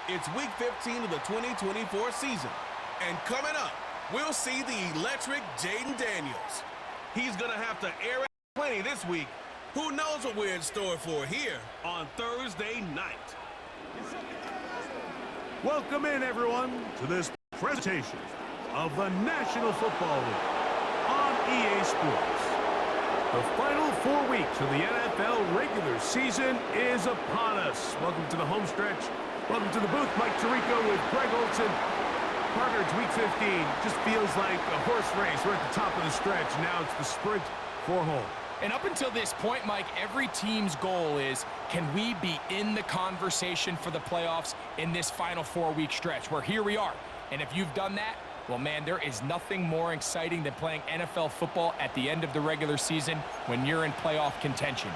It's Week 15 of the 2024 season. And coming up, we'll see the electric Jaden Daniels. He's going to have to air it plenty this week. Who knows what we're in store for here on Thursday night. Welcome in, everyone, to this presentation of the National Football League on EA Sports. The final 4 weeks of the NFL regular season is upon us. Welcome to the home stretch. Welcome to the booth. Mike Tirico with Greg Olson. Partner, it's Week 15. Just feels like a horse race. We're at the top of the stretch. Now it's the sprint for home. And up until this point, Mike, every team's goal is, can we be in the conversation for the playoffs in this final 4-week stretch? Where here we are. And if you've done that, well, man, there is nothing more exciting than playing NFL football at the end of the regular season when you're in playoff contention.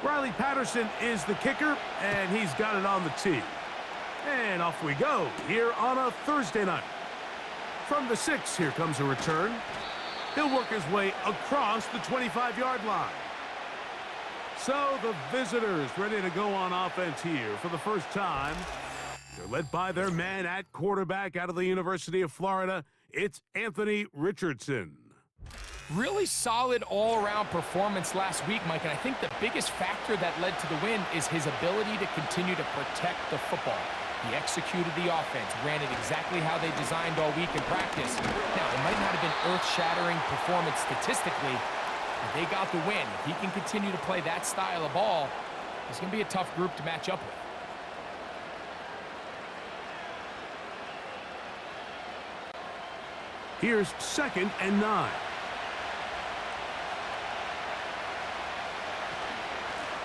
Riley Patterson is the kicker, and he's got it on the tee. And off we go here on a Thursday night. From the 6, here comes a return. He'll work his way across the 25-yard line. So the visitors ready to go on offense here for the first time. They're led by their man at quarterback out of the University of Florida. It's Anthony Richardson. Really solid all-around performance last week, Mike, and I think the biggest factor that led to the win is his ability to continue to protect the football. He executed the offense, ran it exactly how they designed all week in practice. Now, it might not have been earth-shattering performance statistically, but they got the win. If he can continue to play that style of ball, it's going to be a tough group to match up with. Here's 2nd and 9.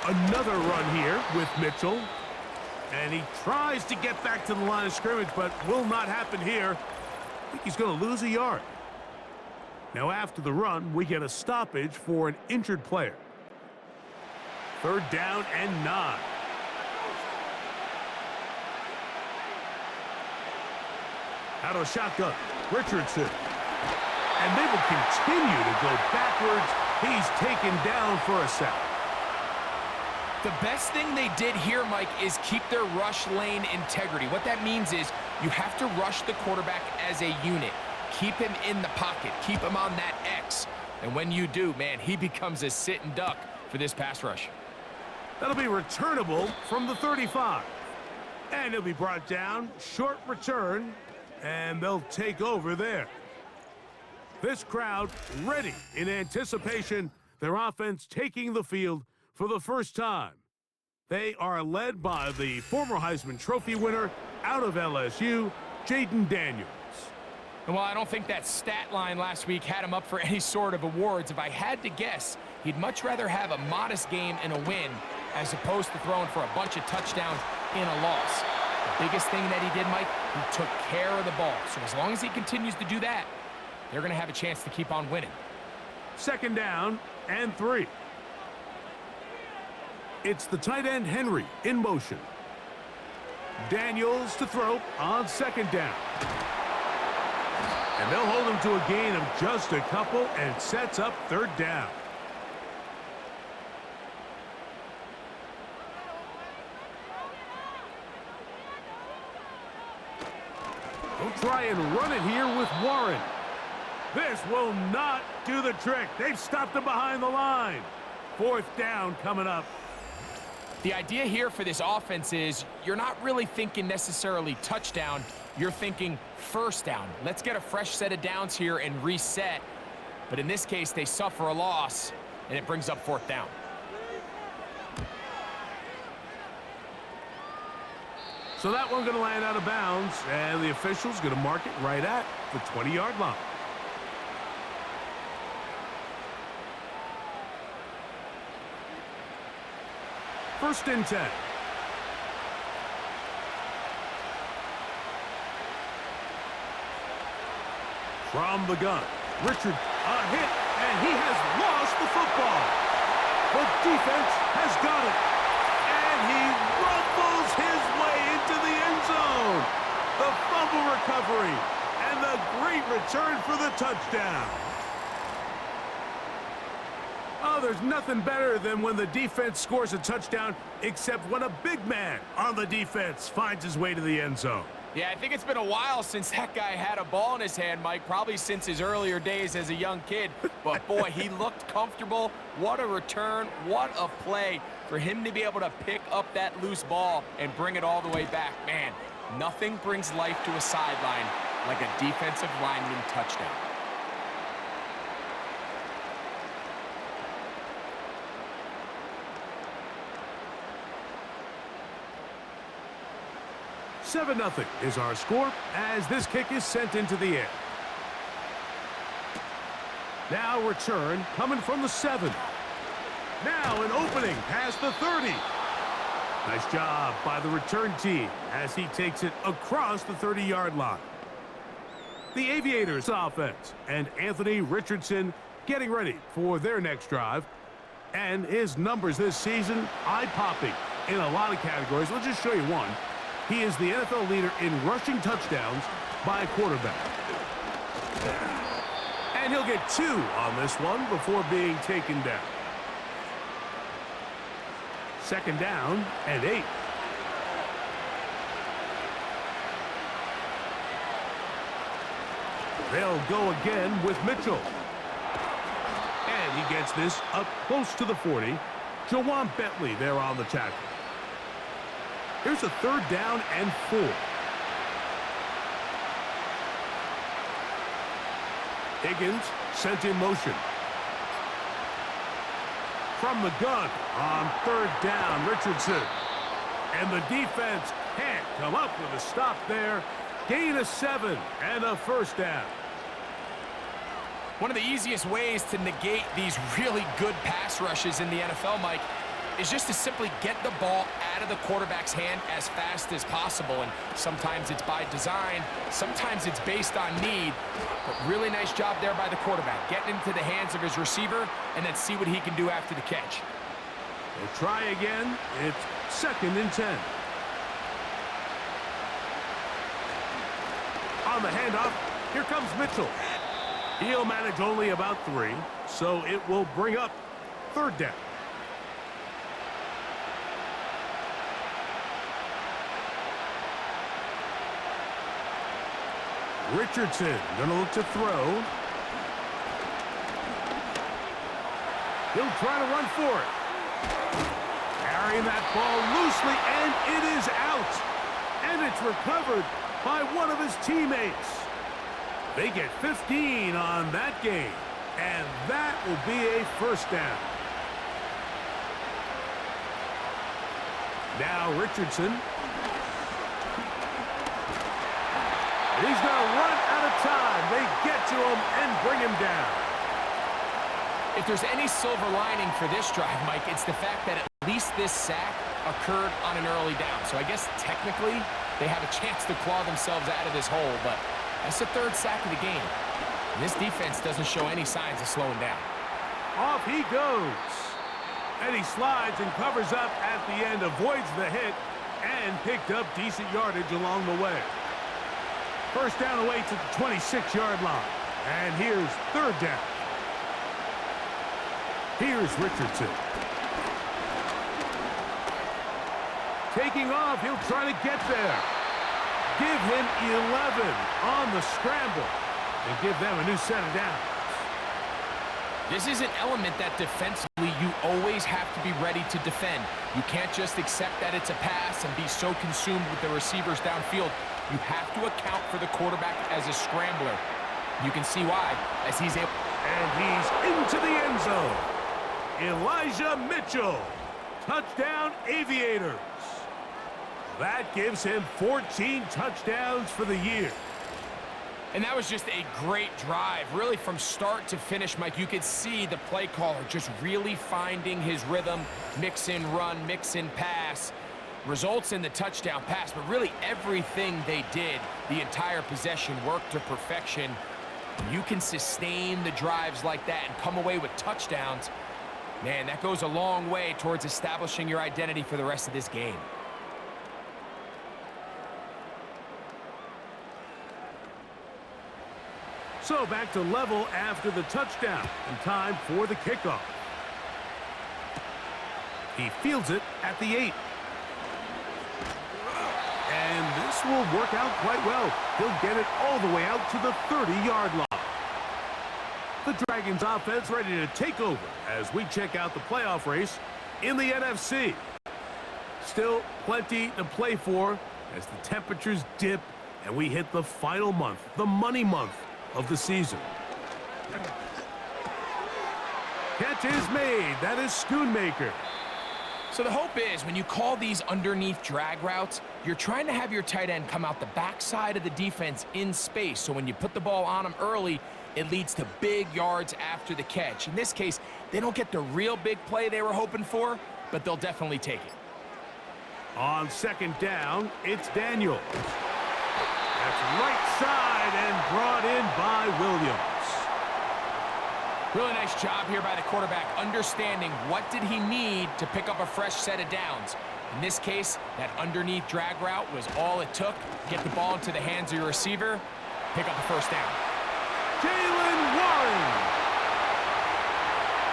Another run here with Mitchell. And he tries to get back to the line of scrimmage, but will not happen here. I think he's going to lose a yard. Now after the run, we get a stoppage for an injured player. 3rd down and 9. Out of shotgun, Richardson. And they will continue to go backwards. He's taken down for a sack. The best thing they did here, Mike, is keep their rush lane integrity. What that means is you have to rush the quarterback as a unit. Keep him in the pocket. Keep him on that X. And when you do, man, he becomes a sit and duck for this pass rush. That'll be returnable from the 35. And it'll be brought down. Short return. And they'll take over there. This crowd ready in anticipation. Their offense taking the field for the first time. They are led by the former Heisman Trophy winner out of LSU, Jaden Daniels. And while I don't think that stat line last week had him up for any sort of awards, if I had to guess, he'd much rather have a modest game and a win as opposed to throwing for a bunch of touchdowns in a loss. The biggest thing that he did, Mike, he took care of the ball. So as long as he continues to do that, they're going to have a chance to keep on winning. 2nd down and 3. It's the tight end Henry in motion. Daniels to throw on 2nd down. And they'll hold him to a gain of just a couple and sets up 3rd down. They'll try and run it here with Warren. This will not do the trick. They've stopped him behind the line. 4th down coming up. The idea here for this offense is you're not really thinking necessarily touchdown. You're thinking 1st down. Let's get a fresh set of downs here and reset. But in this case, they suffer a loss, and it brings up 4th down. So that one's going to land out of bounds, and the official's going to mark it right at the 20-yard line. First and 10. From the gun, Richard, a hit, and he has lost the football. The defense has got it, and he rumbles his way into the end zone. The fumble recovery, and the great return for the touchdown. Oh, there's nothing better than when the defense scores a touchdown, except when a big man on the defense finds his way to the end zone. Yeah, I think it's been a while since that guy had a ball in his hand, Mike, probably since his earlier days as a young kid. But, boy, he looked comfortable. What a return. What a play for him to be able to pick up that loose ball and bring it all the way back. Man, nothing brings life to a sideline like a defensive lineman touchdown. Seven 0 is our score as this kick is sent into the air. Now return coming from the 7. Now an opening past the 30. Nice job by the return team as he takes it across the 30-yard line. The Aviators offense and Anthony Richardson getting ready for their next drive. And his numbers this season, eye-popping in a lot of categories. We'll just show you one. He is the NFL leader in rushing touchdowns by a quarterback. And he'll get 2 on this one before being taken down. Second down and 8. They'll go again with Mitchell. And he gets this up close to the 40. Jawan Bentley there on the tackle. Here's a third down and 4. Higgins sent in motion. From the gun on third down, Richardson. And the defense can't come up with a stop there. Gain of 7 and a first down. One of the easiest ways to negate these really good pass rushes in the NFL, Mike, is just to simply get the ball out of the quarterback's hand as fast as possible. And sometimes it's by design, sometimes it's based on need. But really nice job there by the quarterback, getting into the hands of his receiver and then see what he can do after the catch. We'll try again. It's second and 10. On the handoff, here comes Mitchell. He'll manage only about 3, so it will bring up third down. Richardson gonna look to throw. He'll try to run for it. Carrying that ball loosely, and it is out. And it's recovered by one of his teammates. They get 15 on that game, and that will be a first down. Now Richardson. He's going to run out of time. They get to him and bring him down. If there's any silver lining for this drive, Mike, it's the fact that at least this sack occurred on an early down. So I guess technically they have a chance to claw themselves out of this hole, but that's the third sack of the game. And this defense doesn't show any signs of slowing down. Off he goes. And he slides and covers up at the end, avoids the hit, and picked up decent yardage along the way. First down away to the 26-yard line. And here's third down. Here's Richardson. Taking off, he'll try to get there. Give him 11 on the scramble and give them a new set of downs. This is an element that defensively you always have to be ready to defend. You can't just accept that it's a pass and be so consumed with the receivers downfield. You have to account for the quarterback as a scrambler. You can see why as he's able. And he's into the end zone. Elijah Mitchell. Touchdown Aviators. That gives him 14 touchdowns for the year. And that was just a great drive. Really from start to finish, Mike, you could see the play caller just really finding his rhythm. Mix in run, mix in pass. Results in the touchdown pass, but really everything they did, the entire possession worked to perfection. You can sustain the drives like that and come away with touchdowns. Man, that goes a long way towards establishing your identity for the rest of this game. So back to level after the touchdown and time for the kickoff. He fields it at the 8. And this will work out quite well. He'll get it all the way out to the 30-yard line. The Dragons offense ready to take over as we check out the playoff race in the NFC. Still plenty to play for as the temperatures dip and we hit the final month, the money month of the season. Catch is made. That is Schoonmaker. So the hope is when you call these underneath drag routes, you're trying to have your tight end come out the backside of the defense in space. So when you put the ball on him early, it leads to big yards after the catch. In this case, they don't get the real big play they were hoping for, but they'll definitely take it. On second down, it's Daniels. That's right side and brought in by Williams. Really nice job here by the quarterback, understanding what did he need to pick up a fresh set of downs. In this case, that underneath drag route was all it took. Get the ball into the hands of your receiver, pick up the first down. Jaylen Warren.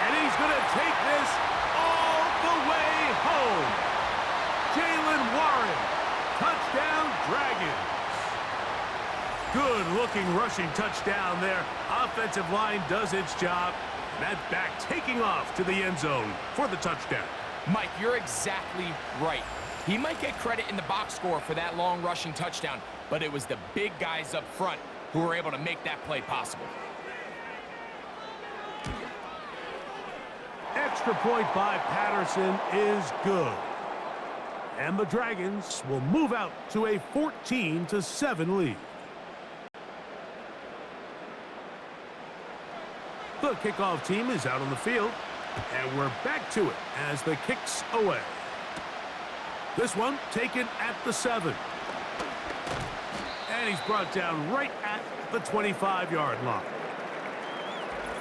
And he's going to take this all the way home. Jaylen Warren, touchdown Dragons. Good-looking rushing touchdown there. Offensive line does its job. That back taking off to the end zone for the touchdown. Mike, you're exactly right. He might get credit in the box score for that long rushing touchdown, but it was the big guys up front who were able to make that play possible. Extra point by Patterson is good. And the Dragons will move out to a 14-7 lead. The kickoff team is out on the field, and we're back to it as the kick's away. This one taken at the 7. And he's brought down right at the 25-yard line.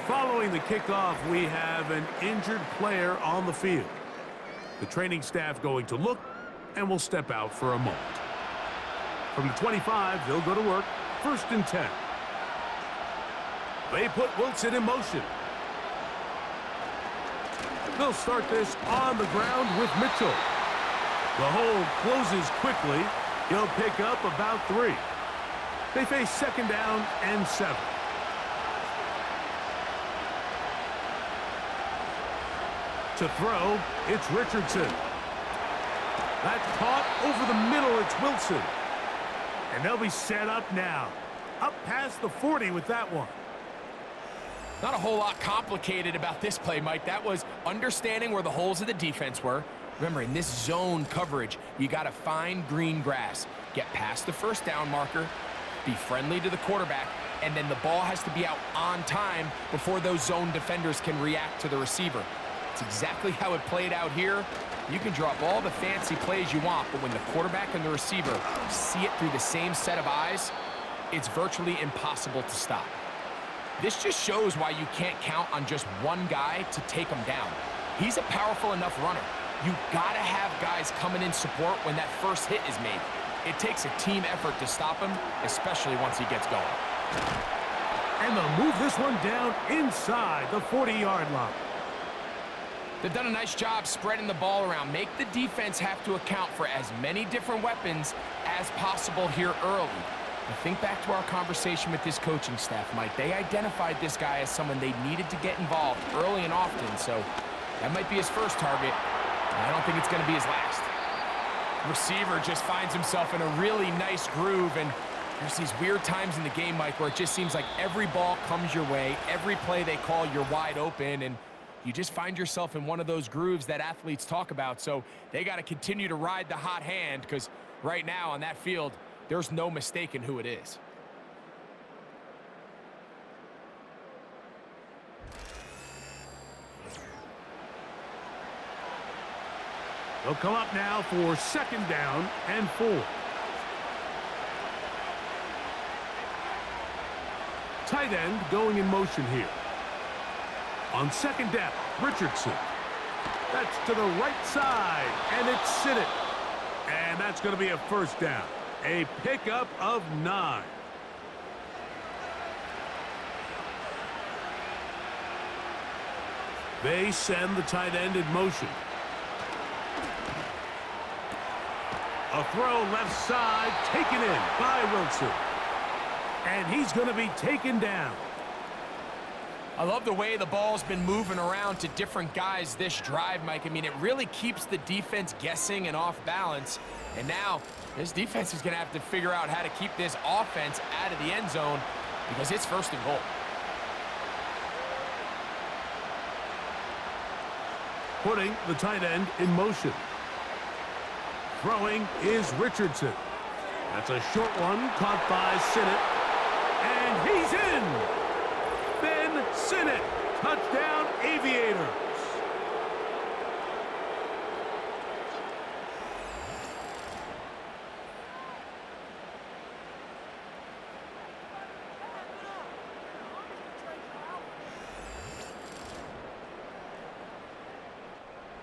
Following the kickoff, we have an injured player on the field. The training staff going to look and will step out for a moment. From the 25, they'll go to work, 1st and 10. They put Wilson in motion. They'll start this on the ground with Mitchell. The hole closes quickly. He'll pick up about 3. They face 2nd down and 7. To throw, it's Richardson. That's caught over the middle. It's Wilson. And they'll be set up now. Up past the 40 with that one. Not a whole lot complicated about this play, Mike. That was understanding where the holes of the defense were. Remember, in this zone coverage, you got to find green grass. Get past the 1st down marker, be friendly to the quarterback, and then the ball has to be out on time before those zone defenders can react to the receiver. It's exactly how it played out here. You can drop all the fancy plays you want, but when the quarterback and the receiver see it through the same set of eyes, it's virtually impossible to stop. This just shows why you can't count on just one guy to take him down. He's a powerful enough runner. You gotta have guys coming in support when that first hit is made. It takes a team effort to stop him, especially once he gets going. And they'll move this one down inside the 40-yard line. They've done a nice job spreading the ball around. Make the defense have to account for as many different weapons as possible here early. But think back to our conversation with this coaching staff, Mike. They identified this guy as someone they needed to get involved early and often, so that might be his first target. I don't think it's going to be his last. Receiver just finds himself in a really nice groove, and there's these weird times in the game, Mike, where it just seems like every ball comes your way, every play they call, you're wide open, and you just find yourself in one of those grooves that athletes talk about. So they got to continue to ride the hot hand, because right now on that field, there's no mistaking who it is. They'll come up now for 2nd down and 4. Tight end going in motion here. On 2nd down, Richardson. That's to the right side, and it's Sinnott. And that's going to be a 1st down. A pickup of 9. They send the tight end in motion. A throw left side, taken in by Wilson. And he's going to be taken down. I love the way the ball's been moving around to different guys this drive, Mike. I mean, it really keeps the defense guessing and off balance. And now, this defense is going to have to figure out how to keep this offense out of the end zone because it's 1st and goal. Putting the tight end in motion. Throwing is Richardson. That's a short one, caught by Sinnott. And he's in! Ben Sinnott, touchdown Aviators.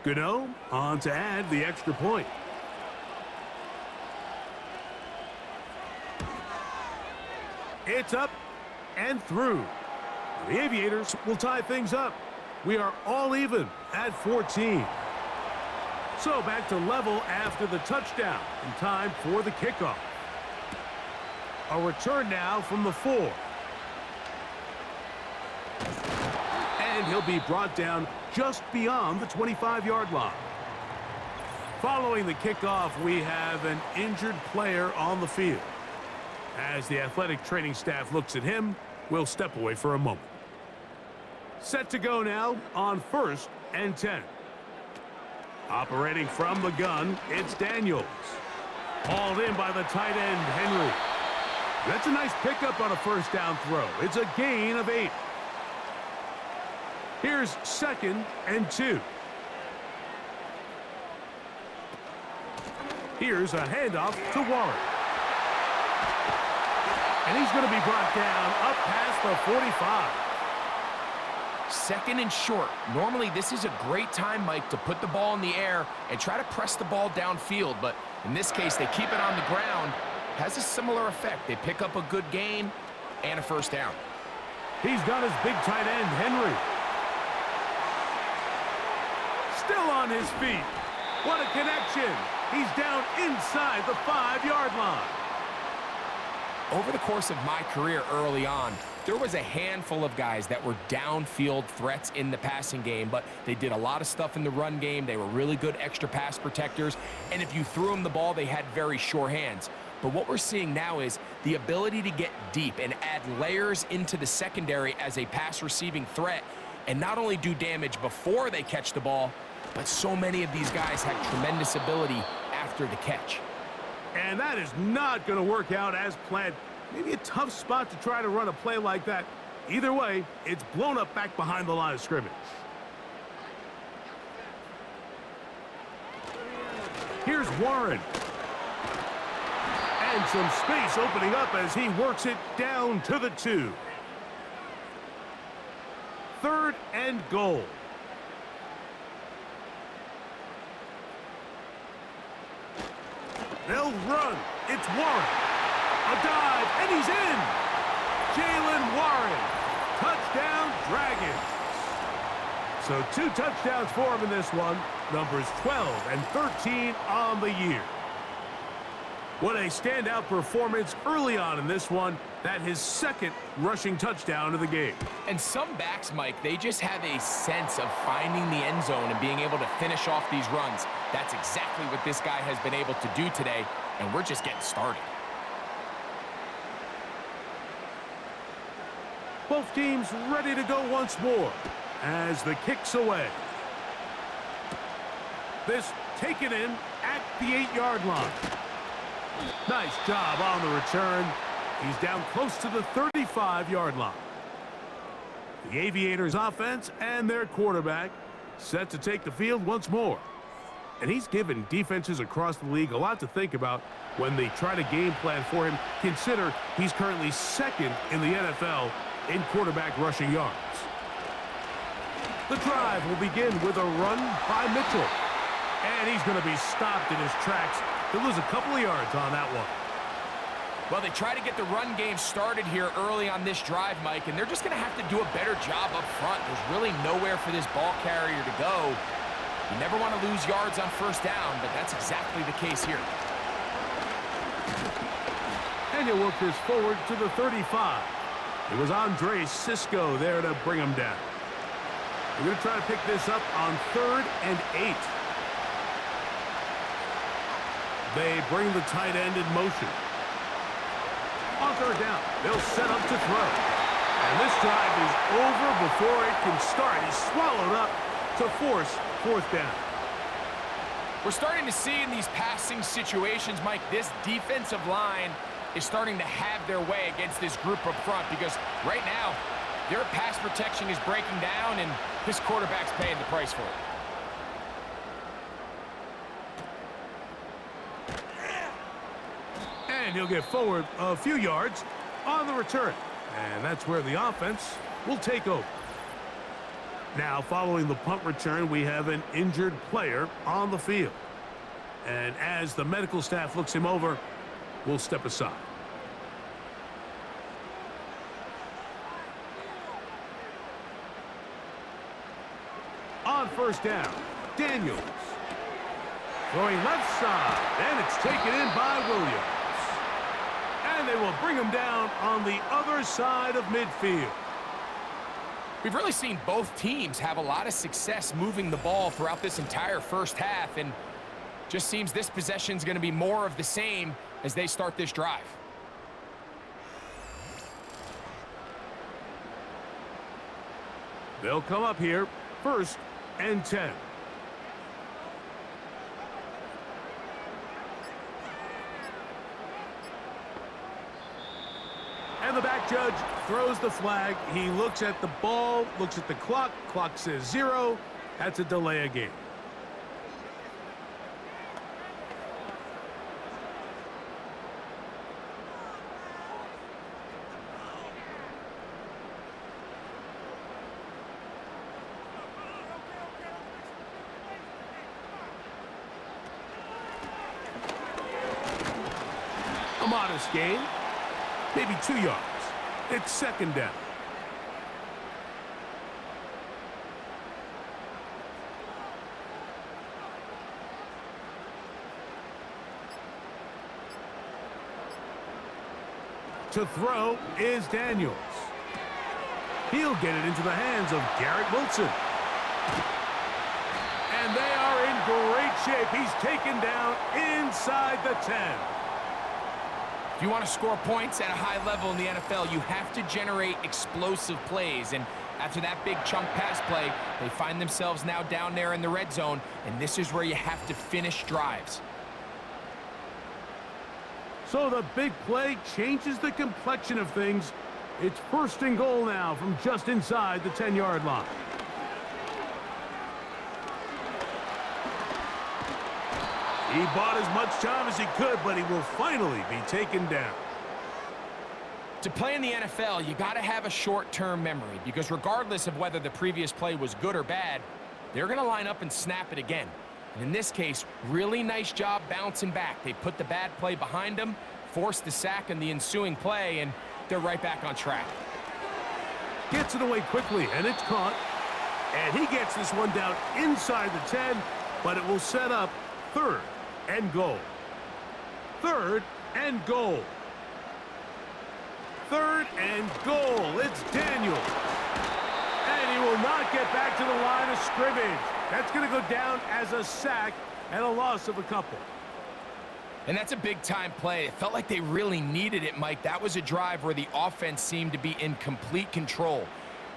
Gano on to add the extra point. It's up and through. The Aviators will tie things up. We are all even at 14. So back to level after the touchdown in time for the kickoff. A return now from the 4. And he'll be brought down just beyond the 25-yard line. Following the kickoff, we have an injured player on the field. As the athletic training staff looks at him, we'll step away for a moment. Set to go now on 1st and 10. Operating from the gun, it's Daniels. Hauled in by the tight end, Henry. That's a nice pickup on a 1st down throw. It's a gain of 8. Here's 2nd and 2. Here's a handoff to Warren. And he's going to be brought down up past the 45. 2nd and short. Normally, this is a great time, Mike, to put the ball in the air and try to press the ball downfield. But in this case, they keep it on the ground. Has a similar effect. They pick up a good gain and a 1st down. He's got his big tight end, Henry. Still on his feet. What a connection. He's down inside the 5-yard line. Over the course of my career early on, there was a handful of guys that were downfield threats in the passing game, but they did a lot of stuff in the run game. They were really good extra pass protectors, and if you threw them the ball, they had very sure hands. But what we're seeing now is the ability to get deep and add layers into the secondary as a pass receiving threat, and not only do damage before they catch the ball, but so many of these guys have tremendous ability after the catch. And that is not going to work out as planned. Maybe a tough spot to try to run a play like that. Either way, it's blown up back behind the line of scrimmage. Here's Warren. And some space opening up as he works it down to the 2. 3rd and goal. They'll run. It's Warren. A dive, and he's in. Jalen Warren. Touchdown, Dragons. So 2 touchdowns for him in this one. Numbers 12 and 13 on the year. What a standout performance early on in this one. That his 2nd rushing touchdown of the game. And some backs, Mike, they just have a sense of finding the end zone and being able to finish off these runs. That's exactly what this guy has been able to do today, and we're just getting started. Both teams ready to go once more as the kick's away. This taken in at the 8-yard line. Nice job on the return. He's down close to the 35-yard line. The Aviators offense and their quarterback set to take the field once more. And he's given defenses across the league a lot to think about when they try to game plan for him. Consider he's currently 2nd in the NFL in quarterback rushing yards. The drive will begin with a run by Mitchell. And he's going to be stopped in his tracks. He'll lose a couple of yards on that one. Well, they try to get the run game started here early on this drive, Mike, and they're just going to have to do a better job up front. There's really nowhere for this ball carrier to go. You never want to lose yards on 1st down, but that's exactly the case here. And he'll work this forward to the 35. It was Andre Cisco there to bring him down. We're going to try to pick this up on 3rd and 8. They bring the tight end in motion. On 3rd down, they'll set up to throw. And this drive is over before it can start. He's swallowed up to force 4th down. We're starting to see in these passing situations, Mike, this defensive line is starting to have their way against this group up front because right now, their pass protection is breaking down and this quarterback's paying the price for it. And he'll get forward a few yards on the return. And that's where the offense will take over. Now, following the punt return, we have an injured player on the field. And as the medical staff looks him over, we'll step aside. On 1st down, Daniels. Throwing left side, and it's taken in by Williams. And they will bring him down on the other side of midfield. We've really seen both teams have a lot of success moving the ball throughout this entire first half, and just seems this possession is going to be more of the same as they start this drive. They'll come up here, 1st and 10. And the back judge throws the flag. He looks at the ball, looks at the clock. Clock says 0. That's a delay of game. A modest gain, maybe 2 yards. It's 2nd down. To throw is Daniels. He'll get it into the hands of Garrett Wilson. And they are in great shape. He's taken down inside the 10. If you want to score points at a high level in the NFL, you have to generate explosive plays. And after that big chunk pass play, they find themselves now down there in the red zone, and this is where you have to finish drives. So the big play changes the complexion of things. It's 1st and goal now from just inside the 10-yard line. He bought as much time as he could, but he will finally be taken down. To play in the NFL, you got to have a short-term memory because regardless of whether the previous play was good or bad, they're going to line up and snap it again. And in this case, really nice job bouncing back. They put the bad play behind them, forced the sack in the ensuing play, and they're right back on track. Gets it away quickly, and it's caught. And he gets this one down inside the 10, but it will set up 3rd and goal. 3rd and goal. 3rd and goal. It's Daniels. And he will not get back to the line of scrimmage. That's going to go down as a sack and a loss of a couple. And that's a big-time play. It felt like they really needed it, Mike. That was a drive where the offense seemed to be in complete control.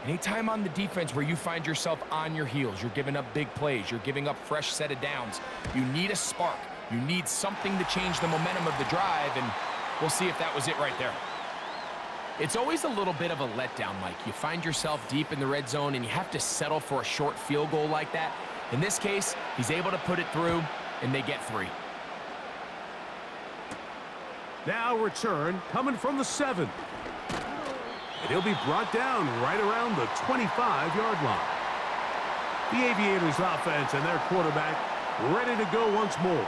Anytime on the defense where you find yourself on your heels, you're giving up big plays, you're giving up fresh set of downs, you need a spark. You need something to change the momentum of the drive, and we'll see if that was it right there. It's always a little bit of a letdown, Mike. You find yourself deep in the red zone, and you have to settle for a short field goal like that. In this case, he's able to put it through, and they get 3. Now return coming from the 7. And he'll be brought down right around the 25-yard line. The Aviators offense and their quarterback ready to go once more.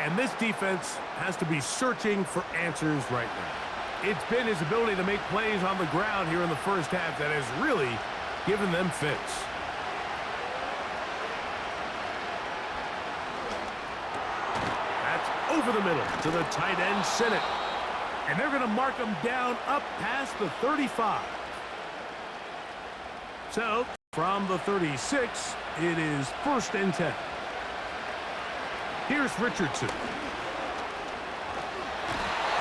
And this defense has to be searching for answers right now. It's been his ability to make plays on the ground here in the first half that has really given them fits. That's over the middle to the tight end, Sinnott. And they're going to mark him down up past the 35. So, from the 36, it is 1st and 10. Here's Richardson.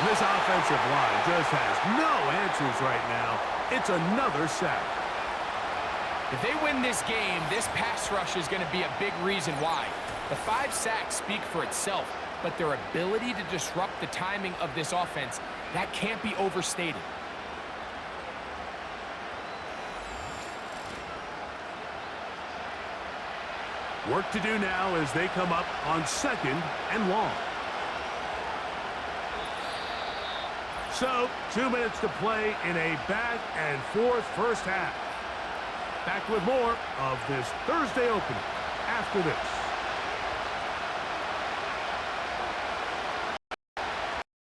This offensive line just has no answers right now. It's another sack. If they win this game, this pass rush is going to be a big reason why. The 5 sacks speak for itself, but their ability to disrupt the timing of this offense, that can't be overstated. Work to do now as they come up on 2nd and long. So, 2 minutes to play in a back-and-forth first half. Back with more of this Thursday opening after this.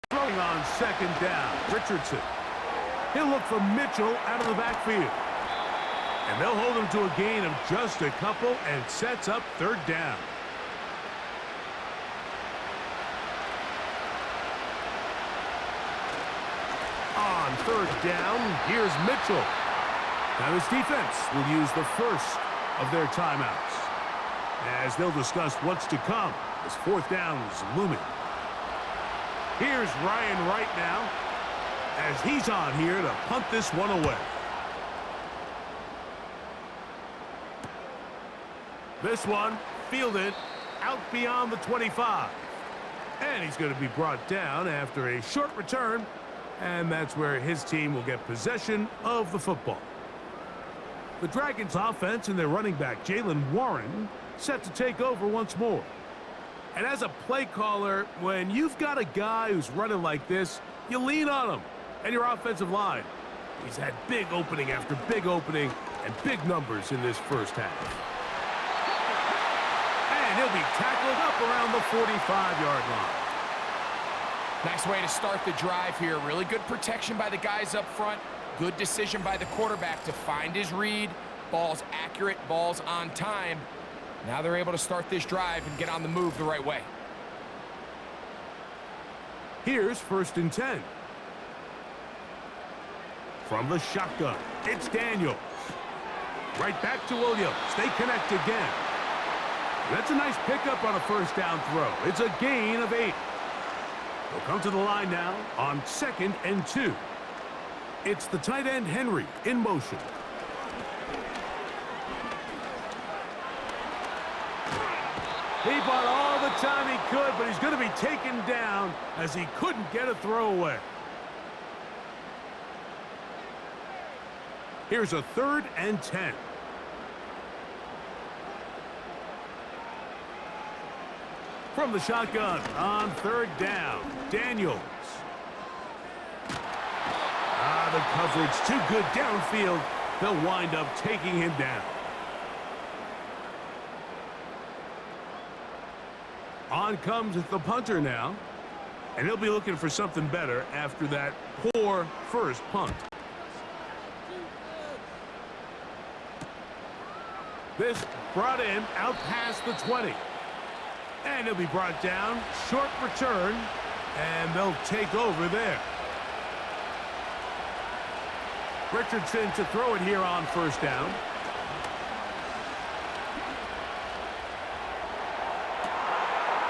Throwing on 2nd down, Richardson. He'll look for Mitchell out of the backfield. And they'll hold him to a gain of just a couple and sets up 3rd down. On 3rd down, here's Mitchell. Now his defense will use the first of their timeouts as they'll discuss what's to come as 4th down is looming. Here's Ryan Wright now as he's on here to punt this one away. This one fielded out beyond the 25. And he's going to be brought down after a short return, and that's where his team will get possession of the football. The Dragons offense and their running back, Jaylen Warren, set to take over once more. And as a play caller, when you've got a guy who's running like this, you lean on him and your offensive line. He's had big opening after big opening and big numbers in this first half. And he'll be tackled up around the 45-yard line. Nice way to start the drive here. Really good protection by the guys up front. Good decision by the quarterback to find his read. Ball's accurate, ball's on time. Now they're able to start this drive and get on the move the right way. Here's 1st and 10. From the shotgun, it's Daniels. Right back to Williams. They connect again. That's a nice pickup on a 1st down throw. It's a gain of 8. They'll come to the line now on 2nd and 2. It's the tight end Henry in motion. He bought all the time he could, but he's going to be taken down as he couldn't get a throwaway. Here's a 3rd and 10. From the shotgun on 3rd down, Daniels. The coverage too good downfield. They'll wind up taking him down. On comes the punter now, and he'll be looking for something better after that poor first punt. This brought in out past the 20. And he'll be brought down, short return, and they'll take over there. Richardson to throw it here on 1st down.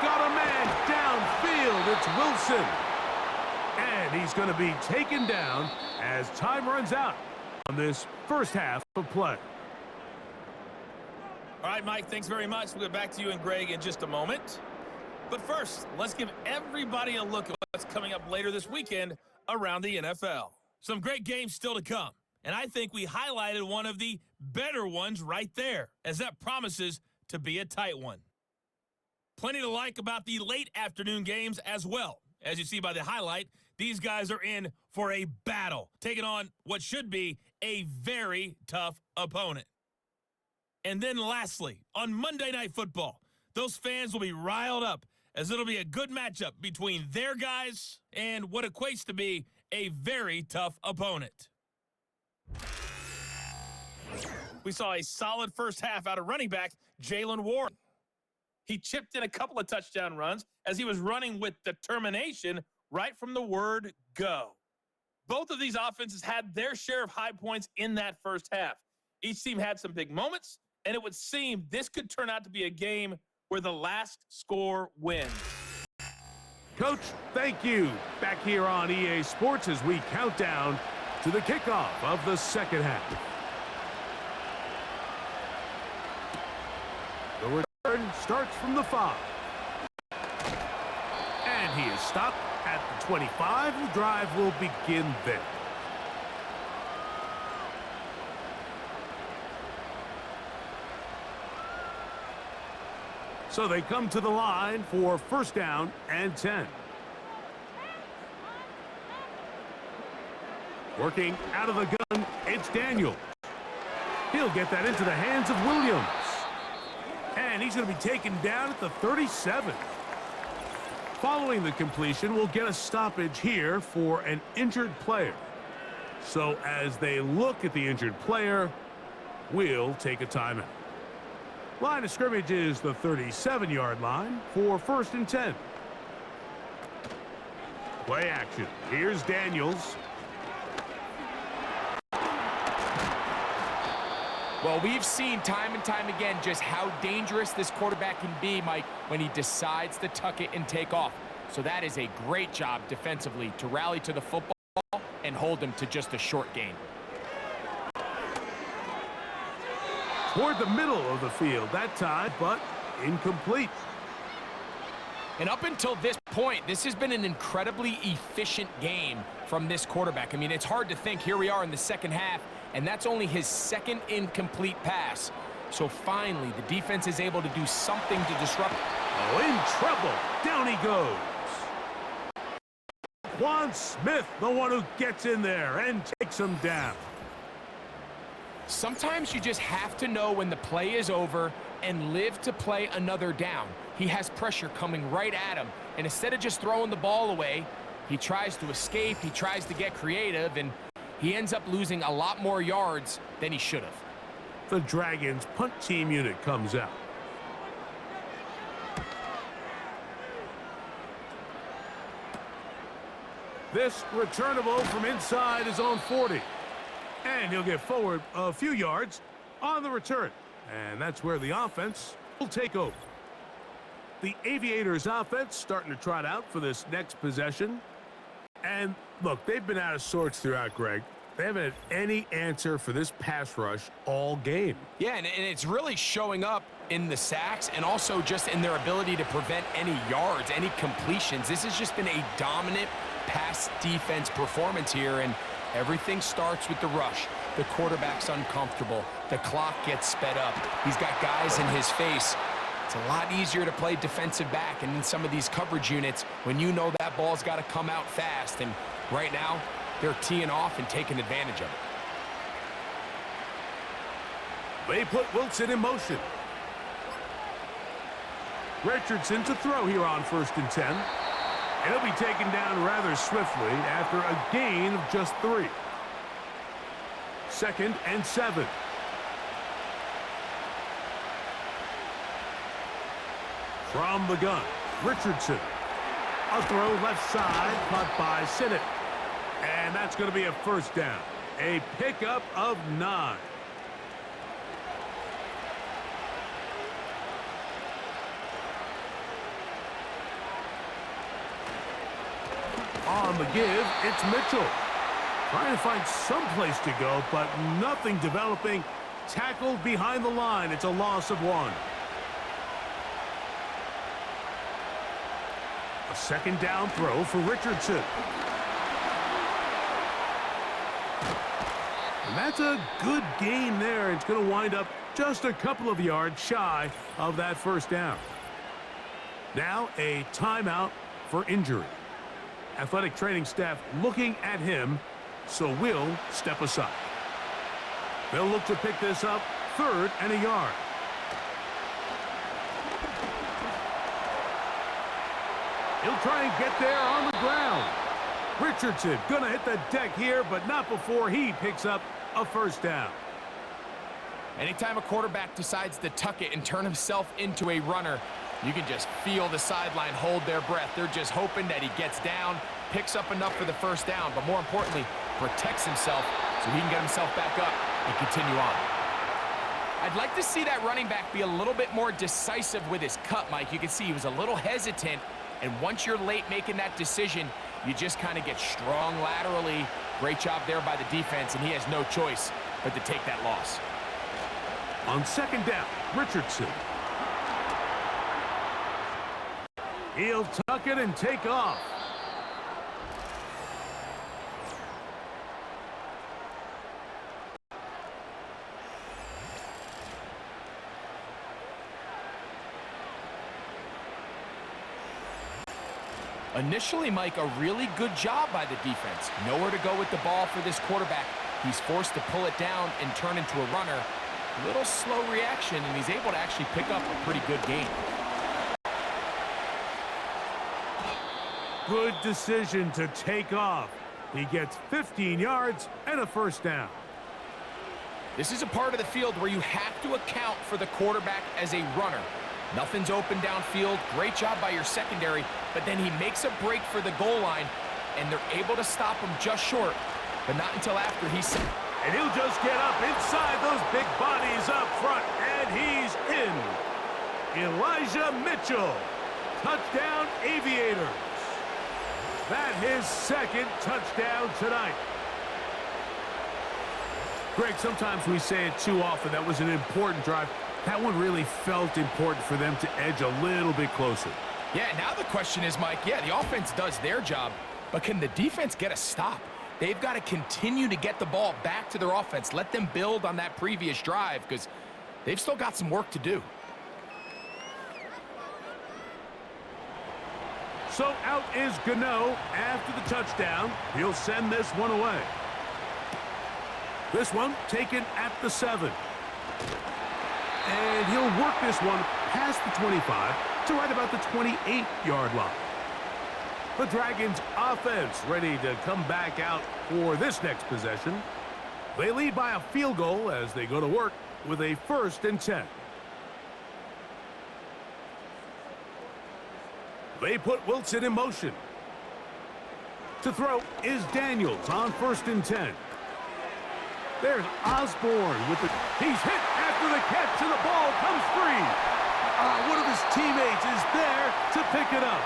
Got a man downfield. It's Wilson. And he's going to be taken down as time runs out on this first half of play. All right, Mike, thanks very much. We'll get back to you and Greg in just a moment. But first, let's give everybody a look at what's coming up later this weekend around the NFL. Some great games still to come, and I think we highlighted one of the better ones right there, as that promises to be a tight one. Plenty to like about the late afternoon games as well. As you see by the highlight, these guys are in for a battle, taking on what should be a very tough opponent. And then lastly, on Monday Night Football, those fans will be riled up as it'll be a good matchup between their guys and what equates to be a very tough opponent. We saw a solid first half out of running back Jaylen Warren. He chipped in a couple of touchdown runs as he was running with determination right from the word go. Both of these offenses had their share of high points in that first half. Each team had some big moments, and it would seem this could turn out to be a game where the last score wins. Coach, thank you. Back here on EA Sports as we count down to the kickoff of the second half. The return starts from the 5. And he is stopped at the 25. The drive will begin there. So they come to the line for first down and 10. Working out of the gun, it's Daniels. He'll get that into the hands of Williams. And he's going to be taken down at the 37. Following the completion, we'll get a stoppage here for an injured player. So as they look at the injured player, we'll take a timeout. Line of scrimmage is the 37-yard line for first and 10. Play action. Here's Daniels. Well, we've seen time and time again just how dangerous this quarterback can be, Mike, when he decides to tuck it and take off. So that is a great job defensively to rally to the football and hold him to just a short gain. Toward the middle of the field that time, but incomplete. And up until this point, this has been an incredibly efficient game from this quarterback. I mean, it's hard to think. Here we are in the second half, and that's only his second incomplete pass. So finally, the defense is able to do something to disrupt. Oh, in trouble. Down he goes. Juan Smith, the one who gets in there and takes him down. Sometimes you just have to know when the play is over and live to play another down. He has pressure coming right at him, and instead of just throwing the ball away, he tries to escape, he tries to get creative, and he ends up losing a lot more yards than he should have. The Dragons punt team unit comes out. This returnable from inside his own 40. And he'll get forward a few yards on the return. And that's where the offense will take over. The Aviators offense starting to trot out for this next possession. And look, they've been out of sorts throughout, Greg. They haven't had any answer for this pass rush all game. Yeah, and it's really showing up in the sacks and also just in their ability to prevent any yards, any completions. This has just been a dominant pass defense performance here, and everything starts with the rush. The quarterback's uncomfortable. The clock gets sped up. He's got guys in his face. It's a lot easier to play defensive back and in some of these coverage units when you know that ball's got to come out fast. And right now, they're teeing off and taking advantage of it. They put Wilson in motion. Richardson to throw here on first and 10. And he'll be taken down rather swiftly after a gain of just 3. Second and 7. From the gun, Richardson. A throw left side, caught by Sinnott. And that's going to be a first down. A pickup of 9. On the give, it's Mitchell. Trying to find some place to go, but nothing developing. Tackled behind the line. It's a loss of 1. A second down throw for Richardson. And that's a good gain there. It's going to wind up just a couple of yards shy of that first down. Now a timeout for injury. Athletic training staff looking at him, so we'll step aside. They'll look to pick this up, 3rd and a yard. He'll try and get there on the ground. Richardson gonna hit the deck here, but not before he picks up a first down. Anytime a quarterback decides to tuck it and turn himself into a runner, You can just feel the sideline hold their breath. They're just hoping that he gets down, picks up enough for the first down, but more importantly, protects himself so he can get himself back up and continue on. I'd like to see that running back be a little bit more decisive with his cut, Mike. You can see he was a little hesitant, and once you're late making that decision, you just kind of get strong laterally. Great job there by the defense, and he has no choice but to take that loss. On second down, Richardson. He'll tuck it and take off. Initially, Mike, a really good job by the defense. Nowhere to go with the ball for this quarterback. He's forced to pull it down and turn into a runner. Little slow reaction, and he's able to actually pick up a pretty good gain. Good decision to take off. He gets 15 yards and a first down. This is a part of the field where you have to account for the quarterback as a runner. Nothing's open downfield. Great job by your secondary, but then he makes a break for the goal line, and they're able to stop him just short, but not until after he's set. And he'll just get up inside those big bodies up front, and he's in. Elijah Mitchell. Touchdown, Aviators. That's his second touchdown tonight. Greg, sometimes we say it too often. That was an important drive. That one really felt important for them to edge a little bit closer. Yeah, now the question is, Mike, yeah, the offense does their job, but can the defense get a stop? They've got to continue to get the ball back to their offense. Let them build on that previous drive because they've still got some work to do. So out is Gano after the touchdown. He'll send this one away. This one taken at the 7. And he'll work this one past the 25 to right about the 28-yard line. The Dragons offense ready to come back out for this next possession. They lead by a field goal as they go to work with a 1st and 10. They put Wilson in motion. To throw is Daniels on 1st and 10. There's Osborne with the... He's hit after the catch, and the ball comes free. One of his teammates is there to pick it up.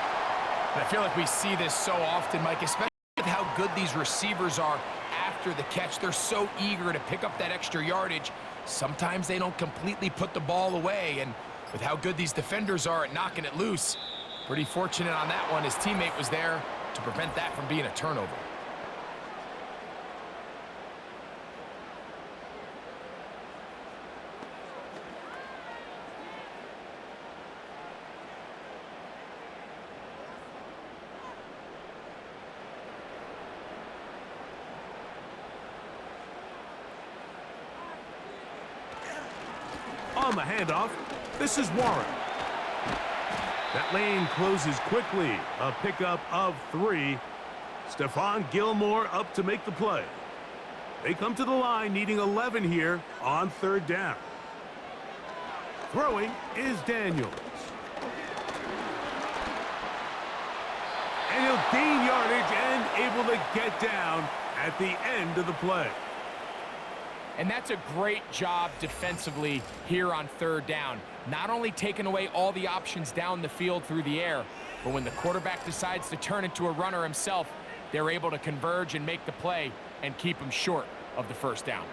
I feel like we see this so often, Mike, especially with how good these receivers are after the catch. They're so eager to pick up that extra yardage. Sometimes they don't completely put the ball away, and with how good these defenders are at knocking it loose, pretty fortunate on that one. His teammate was there to prevent that from being a turnover. On the handoff, this is Warren. That lane closes quickly. A pickup of 3. Stephon Gilmore up to make the play. They come to the line needing 11 here on 3rd down. Throwing is Daniels. And he'll gain yardage and able to get down at the end of the play. And that's a great job defensively here on 3rd down. Not only taking away all the options down the field through the air, but when the quarterback decides to turn into a runner himself, they're able to converge and make the play and keep him short of the 1st down.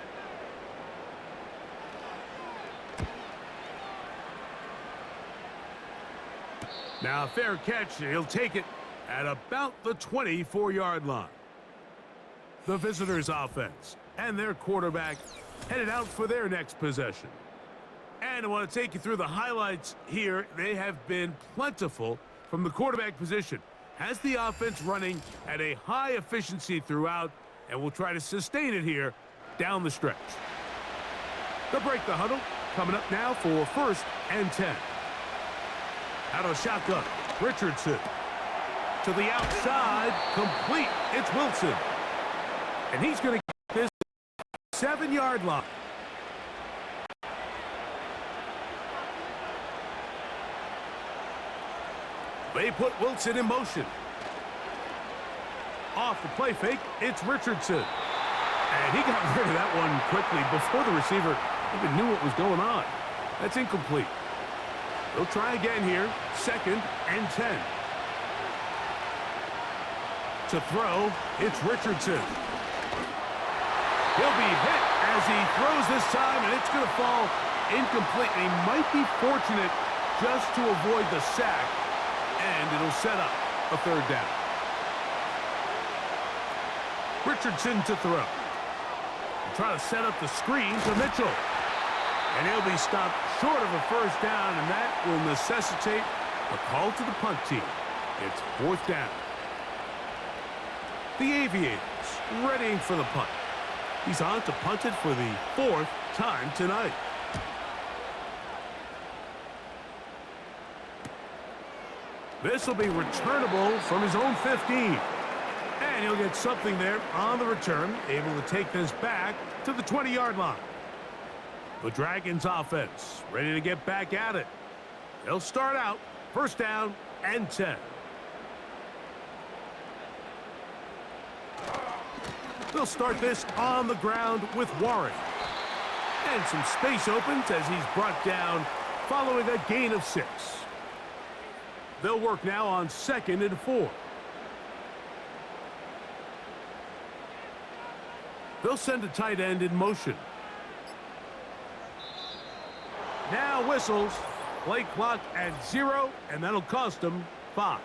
Now a fair catch. He'll take it at about the 24-yard line. The visitors' offense and their quarterback headed out for their next possession. And I want to take you through the highlights here. They have been plentiful from the quarterback position. Has the offense running at a high efficiency throughout, and will try to sustain it here down the stretch. They'll break the huddle. Coming up now for 1st and 10. Out of shotgun, Richardson. To the outside, complete. It's Wilson. And he's going to get this 7-yard line. They put Wilson in motion. Off the play fake, it's Richardson. And he got rid of that one quickly before the receiver even knew what was going on. That's incomplete. They'll try again here. 2nd and 10. To throw, it's Richardson. He'll be hit as he throws this time, and it's going to fall incomplete. And he might be fortunate just to avoid the sack, and it'll set up a 3rd down. Richardson to throw. Try to set up the screen to Mitchell. And he'll be stopped short of a 1st down, and that will necessitate a call to the punt team. It's 4th down. The Aviators readying for the punt. He's on to punt it for the 4th time tonight. This will be returnable from his own 15. And he'll get something there on the return, able to take this back to the 20-yard line. The Dragons offense ready to get back at it. They'll start out 1st down and 10. They'll start this on the ground with Warren. And some space opens as he's brought down following a gain of 6. They'll work now on 2nd and 4. They'll send a tight end in motion. Now whistles. Play clock at 0, and that'll cost them 5.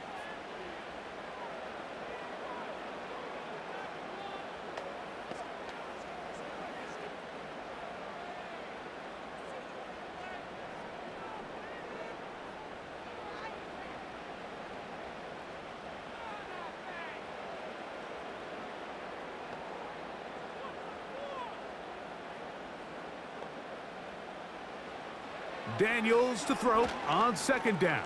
Daniels to throw on 2nd down.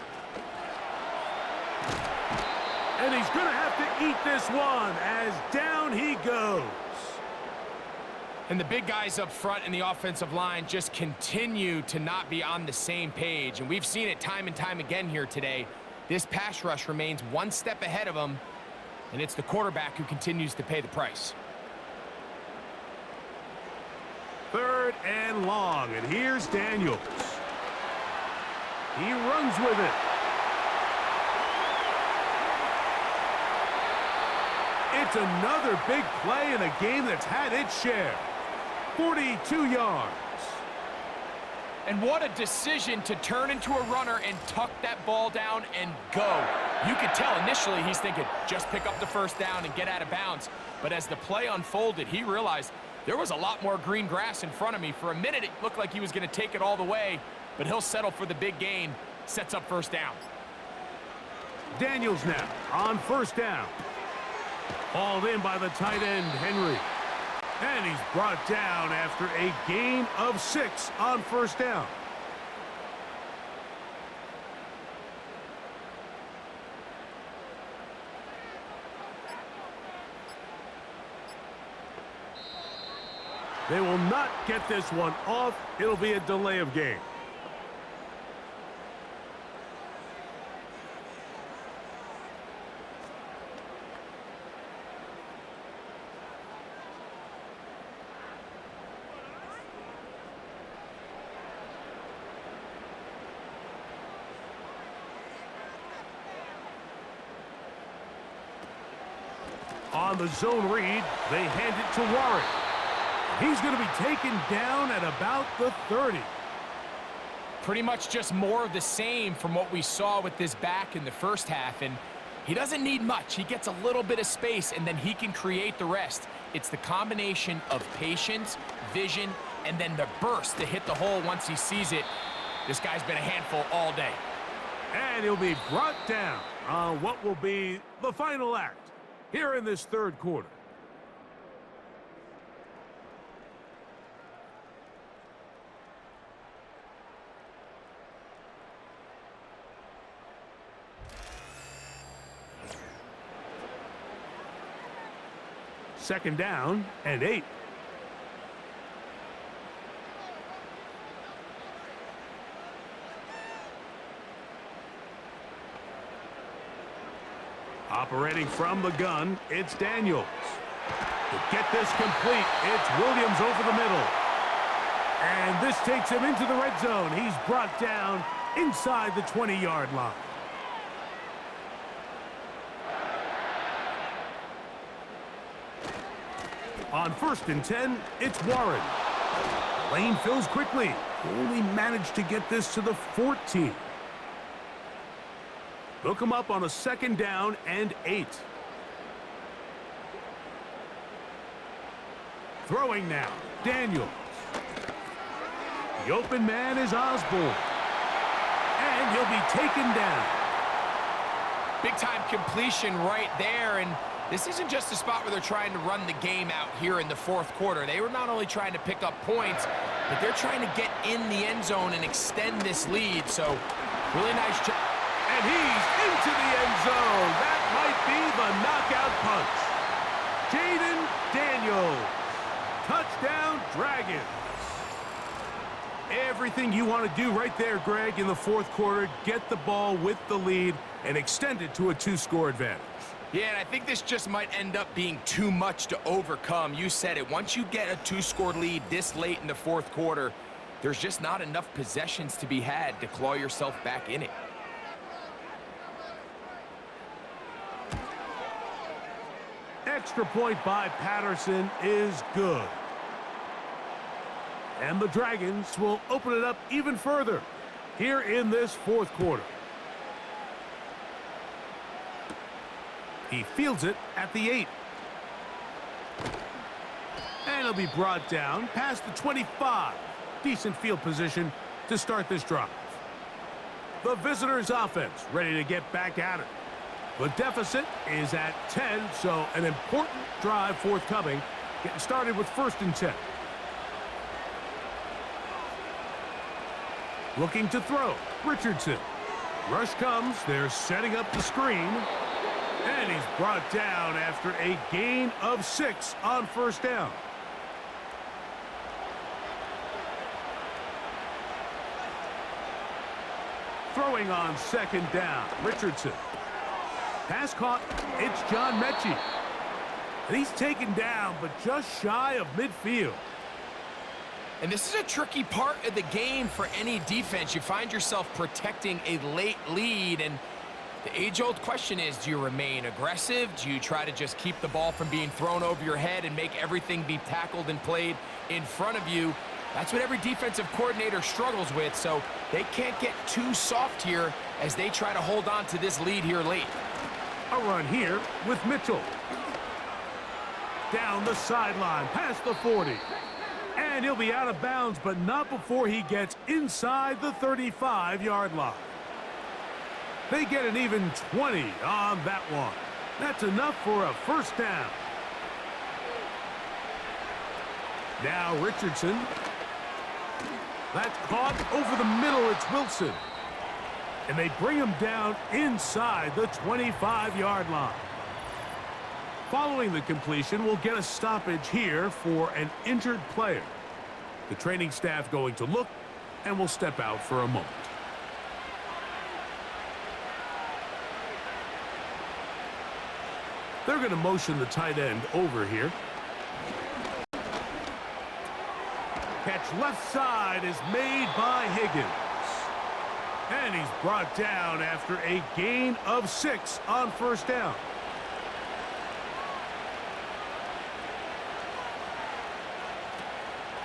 And he's going to have to eat this one as down he goes. And the big guys up front in the offensive line just continue to not be on the same page. And we've seen it time and time again here today. This pass rush remains one step ahead of them, and it's the quarterback who continues to pay the price. 3rd and long, and here's Daniels. He runs with it. It's another big play in a game that's had its share. 42 yards. And what a decision to turn into a runner and tuck that ball down and go. You could tell initially he's thinking, just pick up the 1st down and get out of bounds. But as the play unfolded, he realized there was a lot more green grass in front of me. For a minute, it looked like he was going to take it all the way, but he'll settle for the big gain. Sets up 1st down. Daniels now on 1st down. Hauled in by the tight end, Henry. And he's brought down after a gain of 6 on 1st down. They will not get this one off. It'll be a delay of game. On the zone read, they hand it to Warren. He's going to be taken down at about the 30. Pretty much just more of the same from what we saw with this back in the 1st half. And he doesn't need much. He gets a little bit of space, and then he can create the rest. It's the combination of patience, vision, and then the burst to hit the hole once he sees it. This guy's been a handful all day. And he'll be brought down on what will be the final act here in this 3rd quarter. Second down and 8. Operating from the gun, it's Daniels. To get this complete, it's Williams over the middle. And this takes him into the red zone. He's brought down inside the 20-yard line. On 1st and 10, it's Warren. Lane fills quickly. Only managed to get this to the 14. Hook him up on a 2nd down and 8. Throwing now, Daniels. The open man is Osborne. And he'll be taken down. Big-time completion right there, and this isn't just a spot where they're trying to run the game out here in the 4th quarter. They were not only trying to pick up points, but they're trying to get in the end zone and extend this lead. So, really nice job. And he's into the end zone. That might be the knockout punch. Jaden Daniels. Touchdown, Dragons. Everything you want to do right there, Greg, in the 4th quarter. Get the ball with the lead and extend it to a 2-score advantage. Yeah, and I think this just might end up being too much to overcome. You said it. Once you get a 2-score lead this late in the 4th quarter, there's just not enough possessions to be had to claw yourself back in it. Extra point by Patterson is good. And the Dragons will open it up even further here in this 4th quarter. He fields it at the 8. And he'll be brought down past the 25. Decent field position to start this drive. The visitors' offense ready to get back at it. The deficit is at 10, so an important drive forthcoming. Getting started with 1st and 10. Looking to throw, Richardson. Rush comes, they're setting up the screen. And he's brought down after a gain of 6 on 1st down. Throwing on 2nd down, Richardson. Pass caught, it's John Mechie. And he's taken down, but just shy of midfield. And this is a tricky part of the game for any defense. You find yourself protecting a late lead, and the age-old question is, do you remain aggressive? Do you try to just keep the ball from being thrown over your head and make everything be tackled and played in front of you? That's what every defensive coordinator struggles with, so they can't get too soft here as they try to hold on to this lead here late. A run here with Mitchell. Down the sideline, past the 40. And he'll be out of bounds, but not before he gets inside the 35-yard line. They get an even 20 on that one. That's enough for a 1st down. Now Richardson. That's caught over the middle. It's Wilson. And they bring him down inside the 25-yard line. Following the completion, we'll get a stoppage here for an injured player. The training staff going to look, and will step out for a moment. They're going to motion the tight end over here. Catch left side is made by Higgins. And he's brought down after a gain of 6 on 1st down.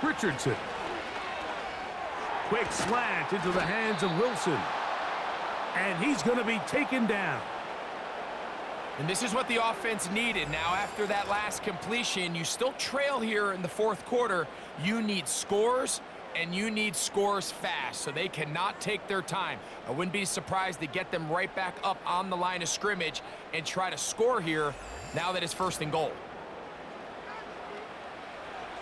Richardson. Quick slant into the hands of Wilson. And he's going to be taken down. And this is what the offense needed. Now, after that last completion, you still trail here in the 4th quarter. You need scores, and you need scores fast, so they cannot take their time. I wouldn't be surprised to get them right back up on the line of scrimmage and try to score here now that it's 1st and goal.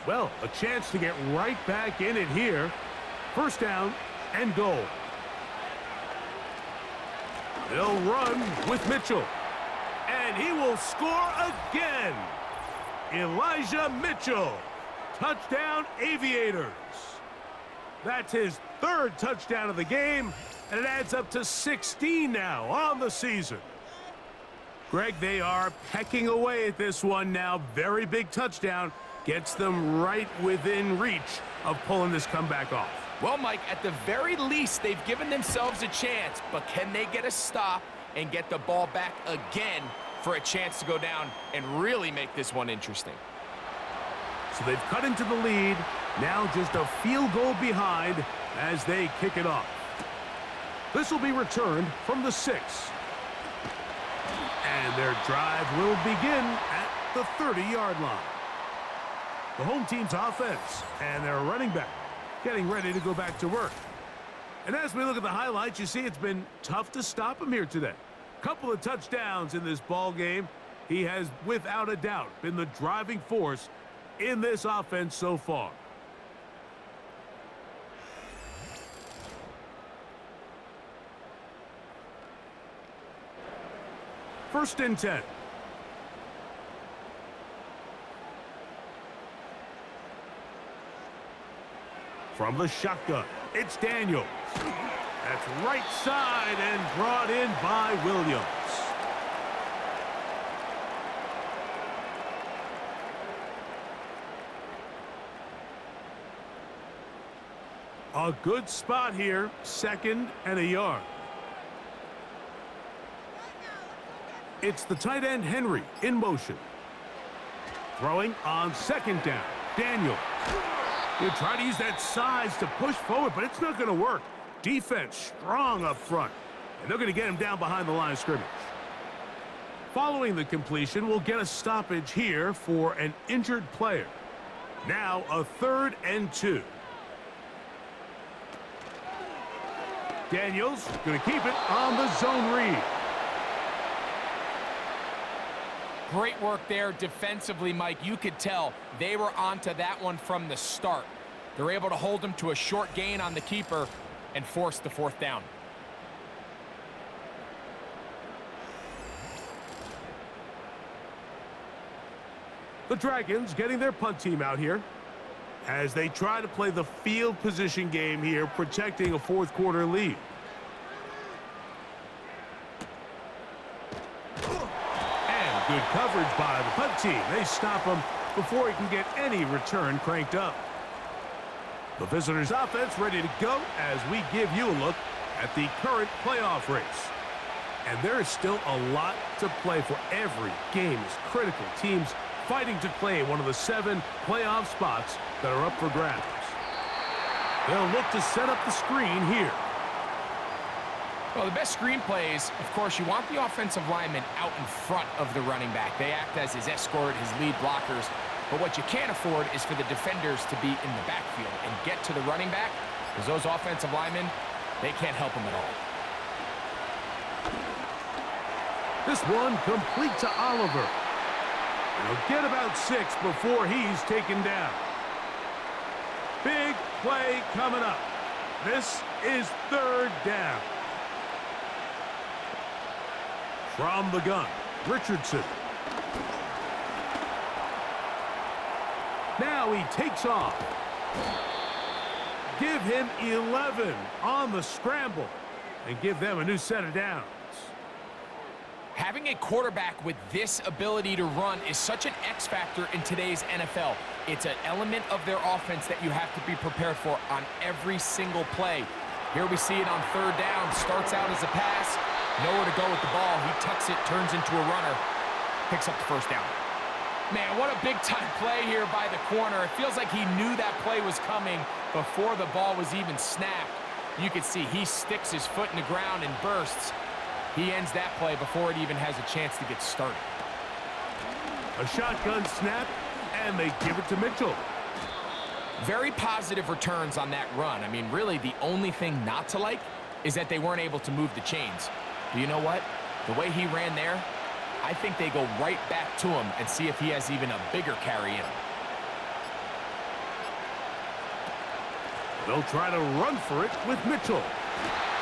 Well, a chance to get right back in it here. 1st down and goal. They'll run with Mitchell. And he will score again. Elijah Mitchell. Touchdown, Aviators. That's his 3rd touchdown of the game, and it adds up to 16 now on the season. Greg, they are pecking away at this one now. Very big touchdown. Gets them right within reach of pulling this comeback off. Well, Mike, at the very least, they've given themselves a chance, but can they get a stop and get the ball back again for a chance to go down and really make this one interesting? So they've cut into the lead. Now just a field goal behind as they kick it off. This will be returned from the 6. And their drive will begin at the 30-yard line. The home team's offense and their running back getting ready to go back to work. And as we look at the highlights, you see it's been tough to stop him here today. Couple of touchdowns in this ball game. He has, without a doubt, been the driving force in this offense so far. First and 10. From the shotgun, it's Daniels. That's right side and brought in by Williams. A good spot here, 2nd and a yard. It's the tight end Henry in motion. Throwing on 2nd down, Daniels. You try to use that size to push forward, but it's not going to work. Defense strong up front, and they're going to get him down behind the line of scrimmage. Following the completion, we'll get a stoppage here for an injured player. Now a 3rd and 2. Daniels going to keep it on the zone read. Great work there defensively, Mike. You could tell they were onto that one from the start. They're able to hold him to a short gain on the keeper and force the 4th down. The Dragons getting their punt team out here as they try to play the field position game here, protecting a 4th quarter lead. Good coverage by the punt team. They stop him before he can get any return cranked up. The visitors' offense ready to go as we give you a look at the current playoff race. And there is still a lot to play for. Every game is critical. Teams fighting to claim one of the 7 playoff spots that are up for grabs. They'll look to set up the screen here. Well, the best screen plays, of course, you want the offensive lineman out in front of the running back. They act as his escort, his lead blockers. But what you can't afford is for the defenders to be in the backfield and get to the running back, because those offensive linemen, they can't help him at all. This one complete to Oliver. He'll get about 6 before he's taken down. Big play coming up. This is 3rd down. From the gun, Richardson. Now he takes off. Give him 11 on the scramble and give them a new set of downs. Having a quarterback with this ability to run is such an X factor in today's NFL. It's an element of their offense that you have to be prepared for on every single play. Here we see it on 3rd down. Starts out as a pass. Nowhere to go with the ball. He tucks it, turns into a runner, picks up the 1st down. Man, what a big-time play here by the corner. It feels like he knew that play was coming before the ball was even snapped. You can see he sticks his foot in the ground and bursts. He ends that play before it even has a chance to get started. A shotgun snap, and they give it to Mitchell. Very positive returns on that run. I mean, really, the only thing not to like is that they weren't able to move the chains. But you know what? The way he ran there, I think they go right back to him and see if he has even a bigger carry in him. They'll try to run for it with Mitchell.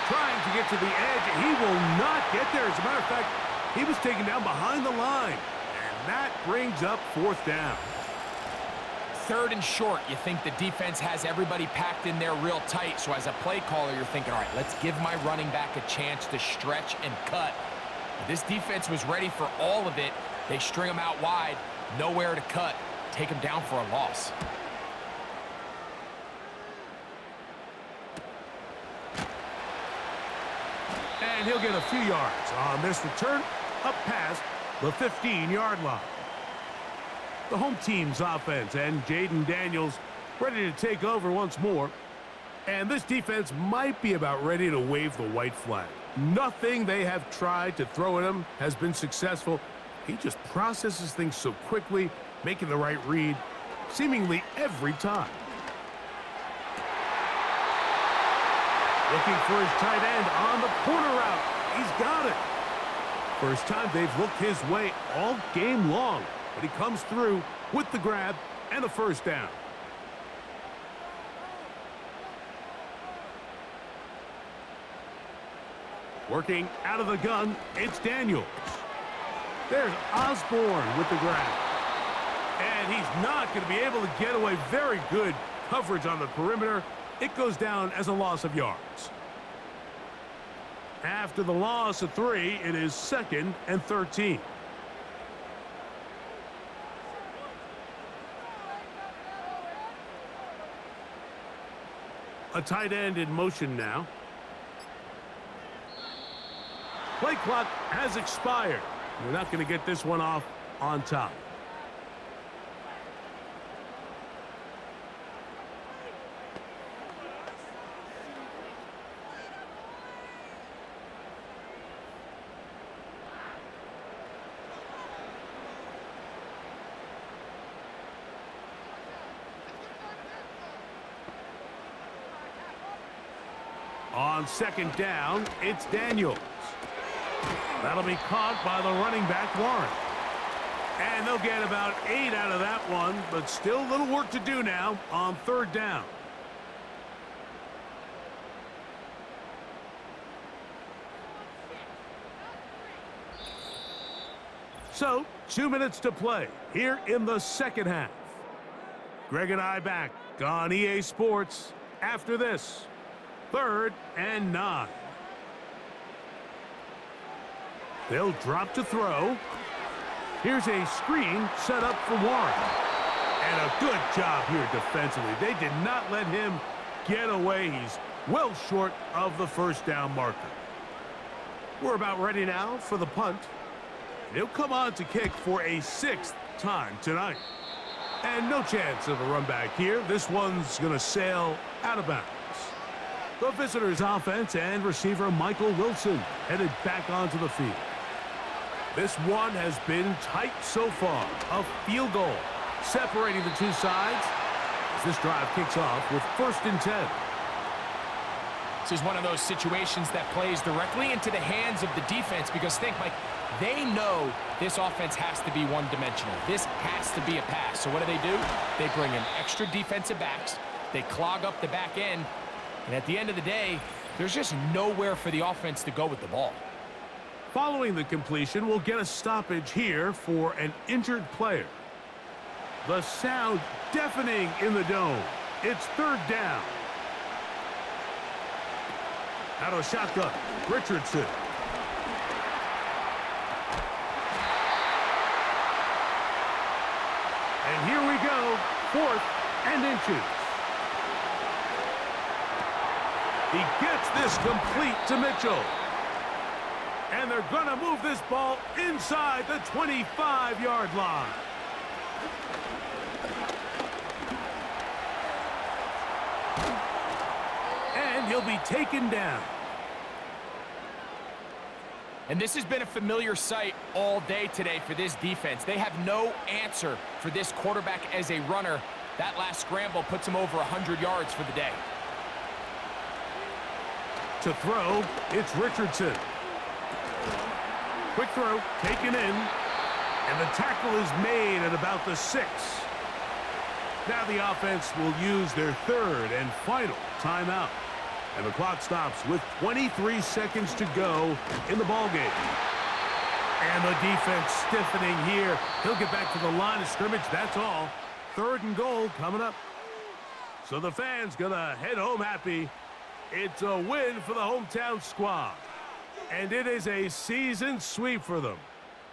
Trying to get to the edge. He will not get there. As a matter of fact, he was taken down behind the line. And that brings up 4th down. 3rd and short. You think the defense has everybody packed in there real tight. So as a play caller, you're thinking, all right, let's give my running back a chance to stretch and cut. This defense was ready for all of it. They string them out wide, nowhere to cut, take them down for a loss. And he'll get a few yards on this return up past the 15-yard line. The home team's offense and Jaden Daniels ready to take over once more. And this defense might be about ready to wave the white flag. Nothing they have tried to throw at him has been successful. He just processes things so quickly, making the right read seemingly every time. Looking for his tight end on the corner route. He's got it. First time they've looked his way all game long, but he comes through with the grab and a first down. Working out of the gun, it's Daniels. There's Osborne with the grab. And he's not going to be able to get away. Very good coverage on the perimeter. It goes down as a loss of yards. After the loss of 3, it is 2nd and 13. A tight end in motion now. Play clock has expired. We're not going to get this one off on top. On 2nd down, it's Daniels. That'll be caught by the running back, Warren. And they'll get about 8 out of that one, but still a little work to do now on 3rd down. So, 2 minutes to play here in the 2nd half. Greg and I back on EA Sports after this. 3rd and 9. They'll drop to throw. Here's a screen set up for Warren. And a good job here defensively. They did not let him get away. He's well short of the first down marker. We're about ready now for the punt. He'll come on to kick for a 6th time tonight. And no chance of a run back here. This one's going to sail out of bounds. The visitors' offense and receiver Michael Wilson headed back onto the field. This one has been tight so far. A field goal separating the two sides as this drive kicks off with 1st and 10. This is one of those situations that plays directly into the hands of the defense because think, Mike, they know this offense has to be one-dimensional. This has to be a pass. So what do? They bring in extra defensive backs. They clog up the back end. And at the end of the day, there's just nowhere for the offense to go with the ball. Following the completion, we'll get a stoppage here for an injured player. The sound deafening in the dome. It's 3rd down. Out of shotgun, Richardson. And here we go, 4th and inches. He gets this complete to Mitchell. And they're going to move this ball inside the 25-yard line. And he'll be taken down. And this has been a familiar sight all day today for this defense. They have no answer for this quarterback as a runner. That last scramble puts him over 100 yards for the day. To throw, it's Richardson. Quick throw, taken in, and the tackle is made at about the 6. Now the offense will use their 3rd and final timeout. And the clock stops with 23 seconds to go in the ballgame. And the defense stiffening here. He'll get back to the line of scrimmage, that's all. 3rd and goal coming up. So the fans gonna head home happy. It's a win for the hometown squad. And it is a season sweep for them.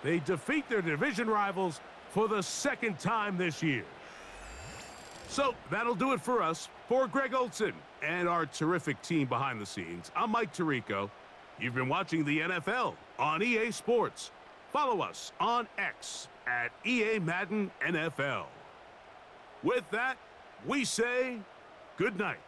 They defeat their division rivals for the second time this year. So that'll do it for us. For Greg Olson and our terrific team behind the scenes, I'm Mike Tirico. You've been watching the NFL on EA Sports. Follow us on X at EA Madden NFL. With that, we say good night.